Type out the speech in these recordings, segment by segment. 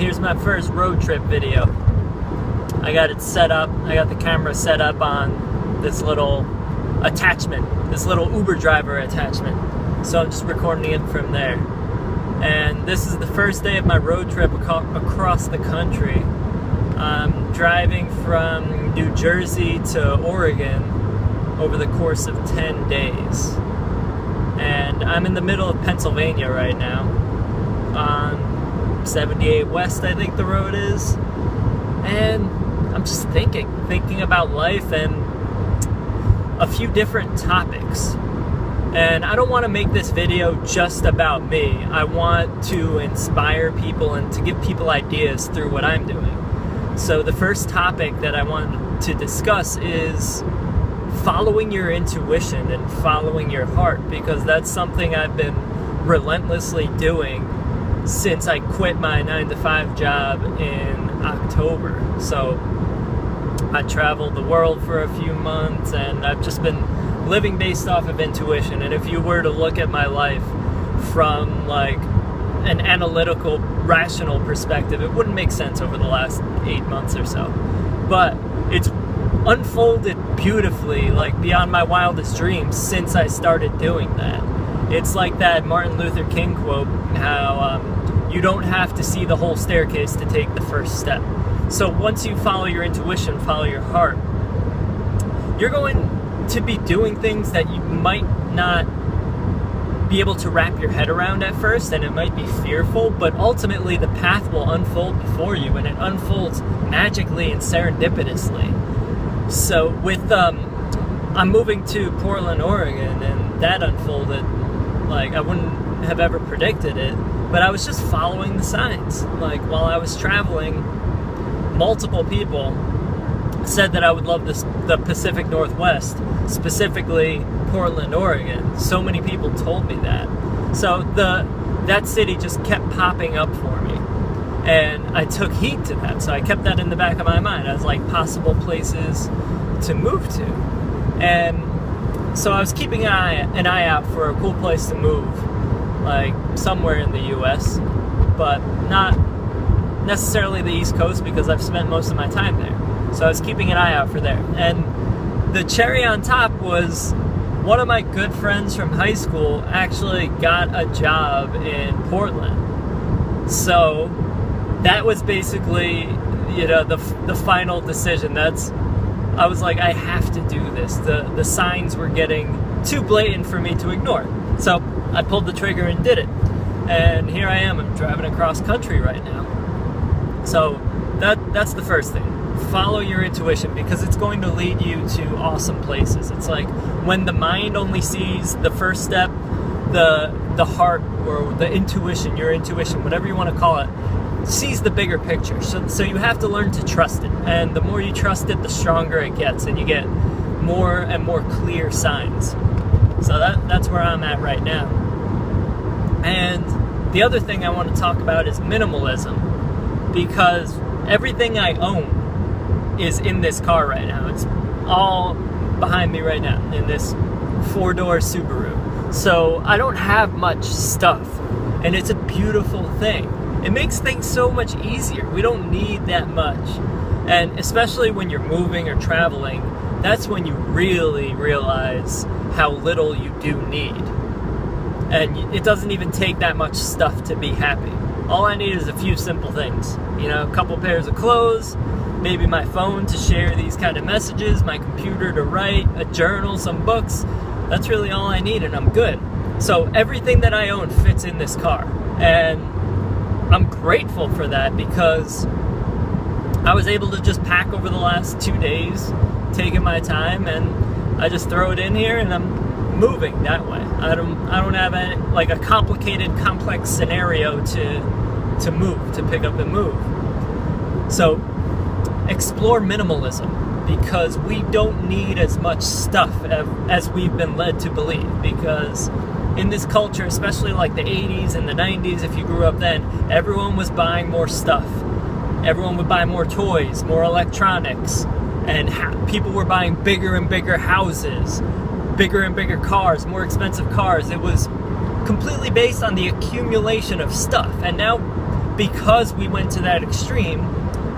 here's my first road trip video. I got it set up, I got the camera set up on this little attachment, this little Uber driver attachment. So I'm just recording it from there. And this is the first day of my road trip across the country. I'm driving from New Jersey to Oregon over the course of 10 days. And I'm in the middle of Pennsylvania right now, on 78 West, I think the road is. And I'm just thinking about life and a few different topics. And I don't want to make this video just about me. I want to inspire people and to give people ideas through what I'm doing. So the first topic that I want to discuss is following your intuition and following your heart, because that's something I've been relentlessly doing since I quit my 9-to-5 job in October. So I traveled the world for a few months and I've just been living based off of intuition. And if you were to look at my life from like an analytical, rational perspective, it wouldn't make sense over the last 8 months or so. But it's unfolded beautifully, like beyond my wildest dreams, since I started doing that. It's like that Martin Luther King quote, how you don't have to see the whole staircase to take the first step. So once you follow your intuition, follow your heart, you're going to be doing things that you might not be able to wrap your head around at first, and it might be fearful, but ultimately the path will unfold before you, and it unfolds magically and serendipitously. So with I'm moving to Portland, Oregon, and that unfolded like I wouldn't have ever predicted it, but I was just following the signs. Like while I was traveling, multiple people said that I would love the Pacific Northwest, specifically Portland, Oregon. So many people told me that. So that city just kept popping up for me, and I took heed to that. So I kept that in the back of my mind as like possible places to move to. And so I was keeping an eye out for a cool place to move, like somewhere in the US, but not necessarily the East Coast, because I've spent most of my time there. So I was keeping an eye out for there. And the cherry on top was one of my good friends from high school actually got a job in Portland. So that was basically, you know, the final decision. I was like, I have to do this. The signs were getting too blatant for me to ignore. So I pulled the trigger and did it. And here I am, I'm driving across country right now. So that's the first thing. Follow your intuition, because it's going to lead you to awesome places. It's like when the mind only sees the first step, the heart or the intuition, your intuition, whatever you want to call it, sees the bigger picture. So you have to learn to trust it. And the more you trust it, the stronger it gets, and you get more and more clear signs. So that's where I'm at right now. And the other thing I want to talk about is minimalism, because everything I own is in this car right now. It's all behind me right now in this 4-door Subaru. So I don't have much stuff, and it's a beautiful thing. It makes things so much easier. We don't need that much. And especially when you're moving or traveling, that's when you really realize how little you do need. And it doesn't even take that much stuff to be happy. All I need is a few simple things. You know, a couple pairs of clothes, maybe my phone to share these kind of messages, my computer to write, a journal, some books. That's really all I need, and I'm good. So everything that I own fits in this car. And I'm grateful for that, because I was able to just pack over the last 2 days, taking my time, and I just throw it in here and I'm moving that way. I don't have any, like a complicated, complex scenario to move, to pick up and move. So explore minimalism, because we don't need as much stuff as we've been led to believe. Because in this culture, especially like the 80s and the 90s, if you grew up then, everyone was buying more stuff. Everyone would buy more toys, more electronics, and people were buying bigger and bigger houses, bigger and bigger cars, more expensive cars. It was completely based on the accumulation of stuff. And now because we went to that extreme,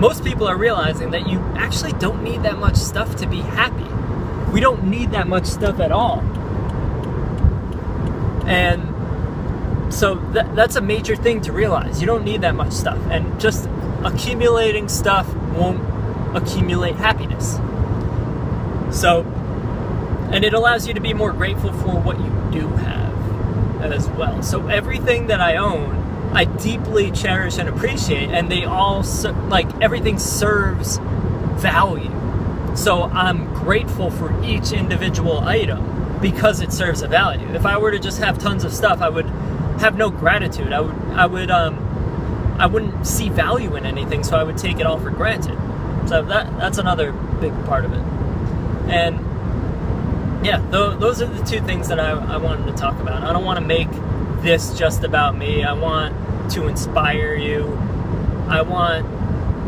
most people are realizing that you actually don't need that much stuff to be happy. We don't need that much stuff at all. And so that's a major thing to realize. You don't need that much stuff. And just accumulating stuff won't accumulate happiness. So, and it allows you to be more grateful for what you do have as well. So everything that I own, I deeply cherish and appreciate, and they all, like, everything serves value. So I'm grateful for each individual item because it serves a value. If I were to just have tons of stuff, I would have no gratitude. I wouldn't see value in anything, so I would take it all for granted. So that's another big part of it. And yeah, those are the two things that I wanted to talk about. I don't want to make this just about me. I want to inspire you. I want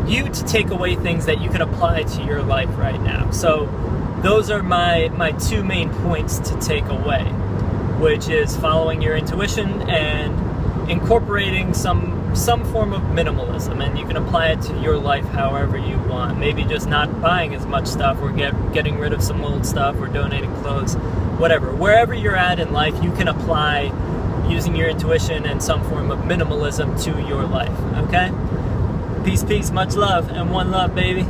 you to take away things that you can apply to your life right now. So those are my two main points to take away, which is following your intuition and incorporating some form of minimalism, and you can apply it to your life however you want. Maybe just not buying as much stuff, or getting rid of some old stuff, or donating clothes, whatever. Wherever you're at in life, you can apply using your intuition and some form of minimalism to your life, okay? Peace, peace, much love, and one love, baby.